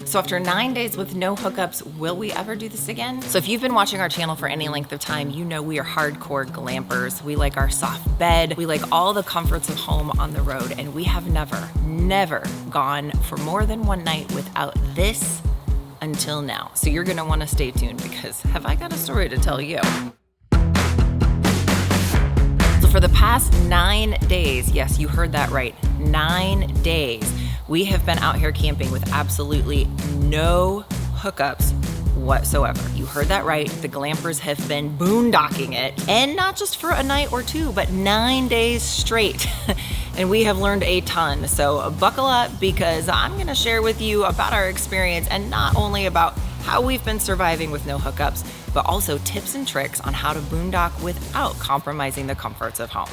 So after 9 days with no hookups, will we ever do this again? So if you've been watching our channel for any length of time, you know we are hardcore glampers. We like our soft bed. We like all the comforts of home on the road, and we have never gone for more than one night without this until now. So you're gonna wanna stay tuned because have I got a story to tell you? So for the past 9 days, yes, you heard that right, 9 days, we have been out here camping with absolutely no hookups whatsoever. You heard that right. The Glampers have been boondocking it, and not just for a night or two, but 9 days straight. And we have learned a ton. So buckle up because I'm gonna share with you about our experience, and not only about how we've been surviving with no hookups, but also tips and tricks on how to boondock without compromising the comforts of home.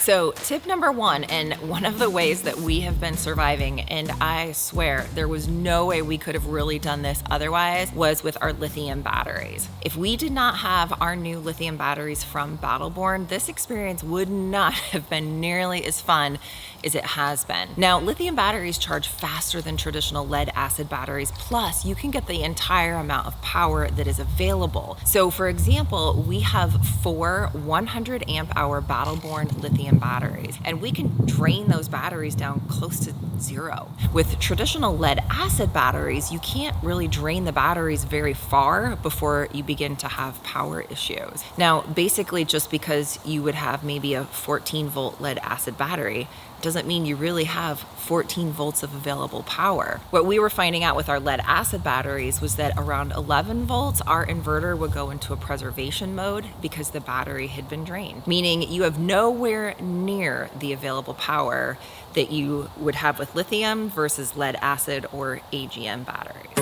So tip number one, and one of the ways that we have been surviving, and I swear there was no way we could have really done this otherwise, was with our lithium batteries. If we did not have our new lithium batteries from Battleborn, this experience would not have been nearly as fun as it has been. Now, lithium batteries charge faster than traditional lead acid batteries, plus you can get the entire amount of power that is available. So for example, we have 4 100 amp hour Battleborn lithium batteries, and we can drain those batteries down close to zero. With traditional lead acid batteries, you can't really drain the batteries very far before you begin to have power issues. Now, basically, just because you would have maybe a 14 volt lead acid battery doesn't mean you really have 14 volts of available power. What we were finding out with our lead acid batteries was that around 11 volts, our inverter would go into a preservation mode because the battery had been drained, meaning you have nowhere near the available power that you would have with lithium versus lead acid or AGM batteries.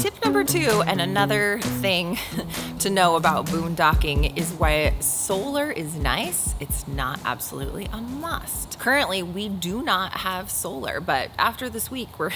Tip number 2, and another thing to know about boondocking, is why solar is nice, it's not absolutely a must. Currently, we do not have solar, but after this week, we're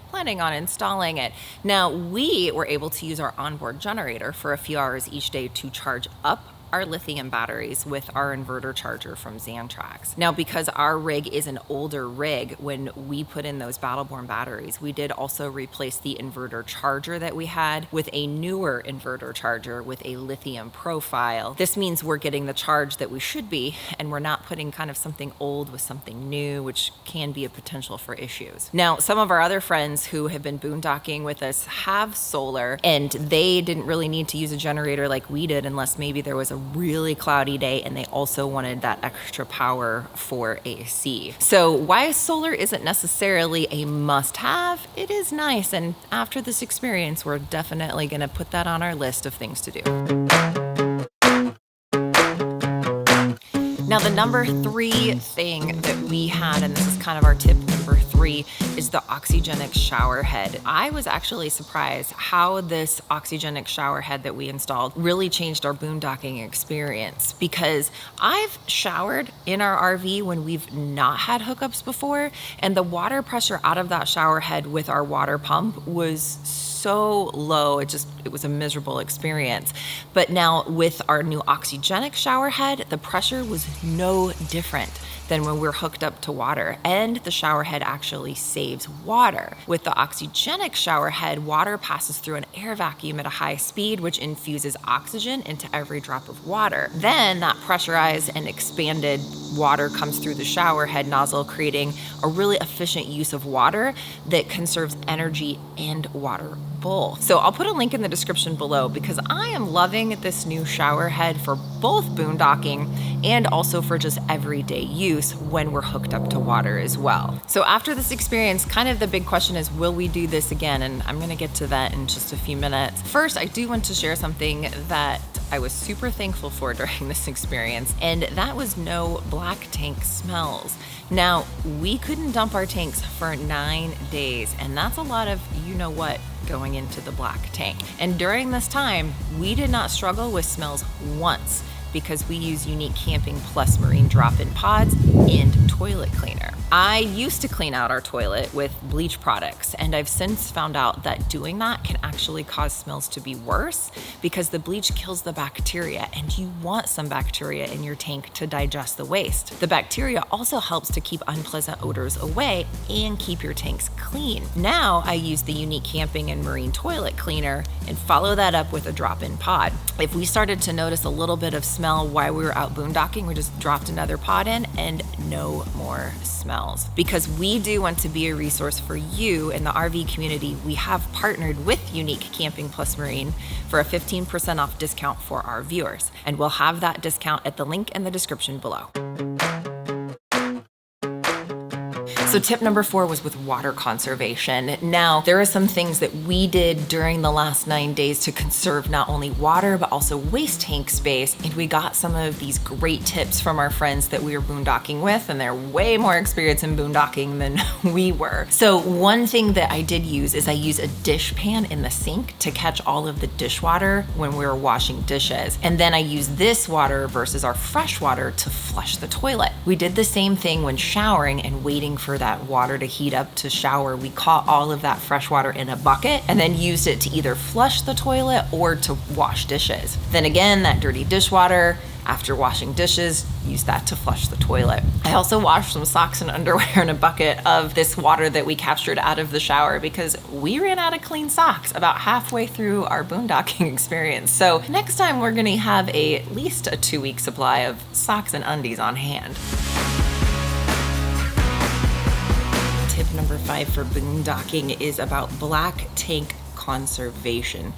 planning on installing it. Now, we were able to use our onboard generator for a few hours each day to charge up our lithium batteries with our inverter charger from Xantrax. Now, because our rig is an older rig, when we put in those Battleborn batteries, we did also replace the inverter charger that we had with a newer inverter charger with a lithium profile. This means we're getting the charge that we should be, and we're not putting kind of something old with something new, which can be a potential for issues. Now, some of our other friends who have been boondocking with us have solar, and they didn't really need to use a generator like we did unless maybe there was a really cloudy day and they also wanted that extra power for AC. So while solar isn't necessarily a must-have, it is nice, and after this experience, we're definitely gonna put that on our list of things to do. Now, the number 3 thing that we had, and this is kind of our tip number 3, is the oxygenic shower head. I was actually surprised how this oxygenic shower head that we installed really changed our boondocking experience, because I've showered in our RV when we've not had hookups before, and the water pressure out of that shower head with our water pump was so low, it was a miserable experience. But now with our new oxygenic shower head, the pressure was no different than when we're hooked up to water, and the shower head actually saves water. With the oxygenic shower head, water passes through an air vacuum at a high speed, which infuses oxygen into every drop of water. Then that pressurized and expanded water comes through the shower head nozzle, creating a really efficient use of water that conserves energy and water both. So I'll put a link in the description below, because I am loving this new shower head for both boondocking and also for just everyday use when we're hooked up to water as well. So after this experience, kind of the big question is, will we do this again? And I'm gonna get to that in just a few minutes. First, I do want to share something that I was super thankful for during this experience, and that was no black tank smells. Now, we couldn't dump our tanks for 9 days, and that's a lot of you-know-what going into the black tank. And during this time, we did not struggle with smells once. because we use Unique Camping Plus Marine drop-in pods and toilet cleaner. I used to clean out our toilet with bleach products, and I've since found out that doing that can actually cause smells to be worse because the bleach kills the bacteria, and you want some bacteria in your tank to digest the waste. The bacteria also helps to keep unpleasant odors away and keep your tanks clean. Now I use the Unique Camping and Marine toilet cleaner and follow that up with a drop-in pod. If we started to notice a little bit of smell while we were out boondocking, we just dropped another pod in and no more smells. Because we do want to be a resource for you in the RV community, we have partnered with Unique Camping Plus Marine for a 15% off discount for our viewers. And we'll have that discount at the link in the description below. So tip number 4 was with water conservation. Now, there are some things that we did during the last 9 days to conserve not only water, but also waste tank space. And we got some of these great tips from our friends that we were boondocking with, and they're way more experienced in boondocking than we were. So one thing that I did use is I use a dish pan in the sink to catch all of the dishwater when we were washing dishes. And then I use this water versus our fresh water to flush the toilet. We did the same thing when showering and waiting for that water to heat up to shower. We caught all of that fresh water in a bucket and then used it to either flush the toilet or to wash dishes. Then again, that dirty dishwater, after washing dishes, use that to flush the toilet. I also washed some socks and underwear in a bucket of this water that we captured out of the shower because we ran out of clean socks about halfway through our boondocking experience. So next time we're gonna have at least a 2-week supply of socks and undies on hand. Tip number 5 for boondocking is about black tank conservation.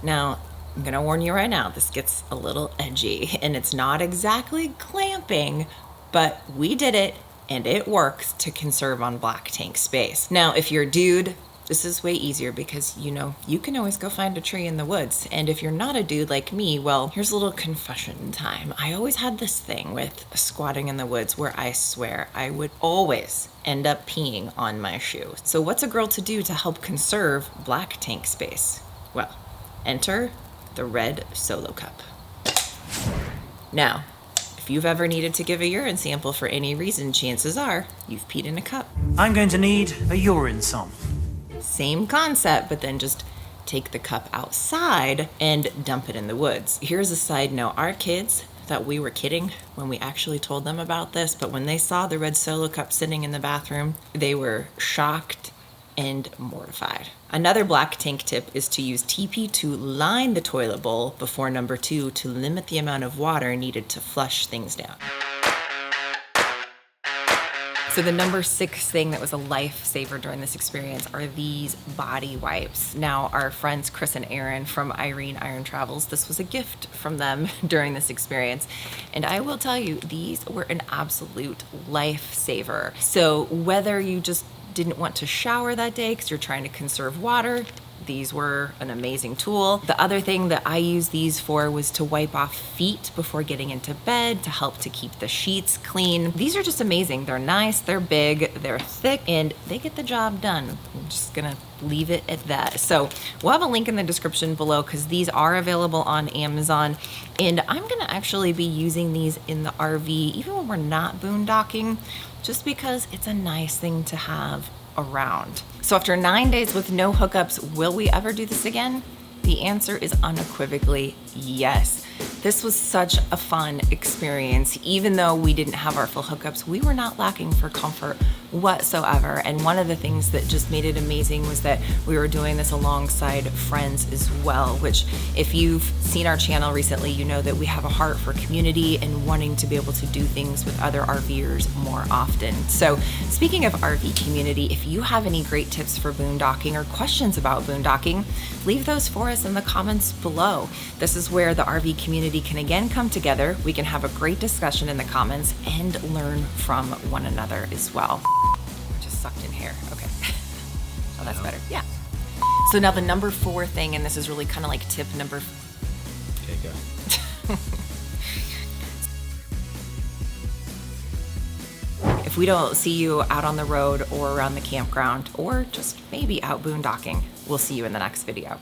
Now, I'm gonna warn you right now, this gets a little edgy, and it's not exactly glamping, but we did it and it works to conserve on black tank space. Now, if you're a dude, this is way easier because, you know, you can always go find a tree in the woods. And if you're not a dude like me, well, here's a little confession time. I always had this thing with squatting in the woods where I swear I would always end up peeing on my shoe. So what's a girl to do to help conserve black tank space? Well, enter the red Solo Cup. Now, if you've ever needed to give a urine sample for any reason, chances are you've peed in a cup. I'm going to need a urine sample. Same concept, but then just take the cup outside and dump it in the woods. Here's a side note. Our kids thought we were kidding when we actually told them about this, but when they saw the red Solo Cup sitting in the bathroom, they were shocked and mortified. Another black tank tip is to use TP to line the toilet bowl before number 2 to limit the amount of water needed to flush things down. So the number 6 thing that was a lifesaver during this experience are these body wipes. Now, our friends Chris and Aaron from Irene Iron Travels, this was a gift from them during this experience. And I will tell you, these were an absolute lifesaver. So whether you just didn't want to shower that day because you're trying to conserve water, these were an amazing tool. The other thing that I used these for was to wipe off feet before getting into bed to help to keep the sheets clean. These are just amazing. They're nice, they're big, they're thick, and they get the job done. I'm just gonna leave it at that. So we'll have a link in the description below because these are available on Amazon. And I'm gonna actually be using these in the RV even when we're not boondocking, just because it's a nice thing to have around. So after 9 days with no hookups, will we ever do this again? The answer is unequivocally yes. This was such a fun experience. Even though we didn't have our full hookups, we were not lacking for comfort whatsoever. And one of the things that just made it amazing was that we were doing this alongside friends as well, which if you've seen our channel recently, you know that we have a heart for community and wanting to be able to do things with other RVers more often. So speaking of RV community, if you have any great tips for boondocking or questions about boondocking, leave those for us in the comments below. This is where the RV community can again come together. We can have a great discussion in the comments and learn from one another as well. Just sucked in hair. Okay. Oh, that's better. Yeah. So now the number 4 thing, and this is really kind of like tip number. There you go. If we don't see you out on the road or around the campground or just maybe out boondocking, we'll see you in the next video.